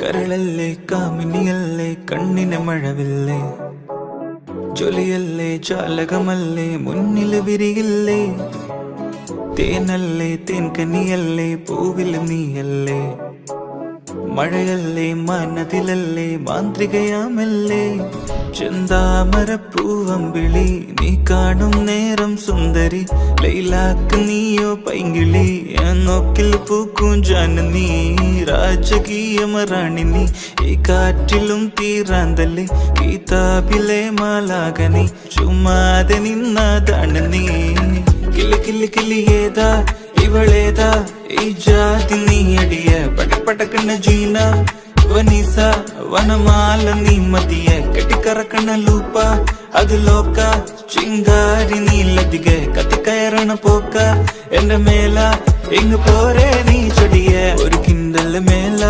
കരളല്ലേ കാമിനിയല്ലേ കണ്ണിന് മഴവില്ലേ ജോലിയല്ലേ ജാലകമല്ലേ മുന്നില് വിരിയില്ലേ തേനല്ലേ തേൻകനിയല്ലേ പൂവിൽ നീയല്ലേ മഴയല്ലേ മാനതിലല്ലേ മാന്ത്രികയാമല്ലേ ചെന്താമരപ്പൂവമ്പിളി നീ കാണും നേരം സുന്ദരി ലൈലാക്ക് നീയോ പൈങ്കിളി നോക്കിൽ പൂക്കും ജാനനി രാജകീയമറാണി നീ ഈ കാറ്റിലും തീരാന്തല്ലേ കിതാബിലെ മാലാകനി ചുമ്മാതെ നിന്നതാണ് നീ കിളി കിളി കിളിയേതാ ഇവളേതാ ഈ ജാതി നീ അടിയ പടപടക്കണ ജീന വനീസ വനമാല നീ മതിയ കെട്ടിക്കറക്കണ ലൂപ്പ അത് ലോക്ക ചിങ്കാരി നീലതിക കത്തിക്കയറണ പോക്ക എന്റെ മേല ഇങ്ങ് പോരെ നീ ചൊടിയ ഒരു കിണ്ടല് മേല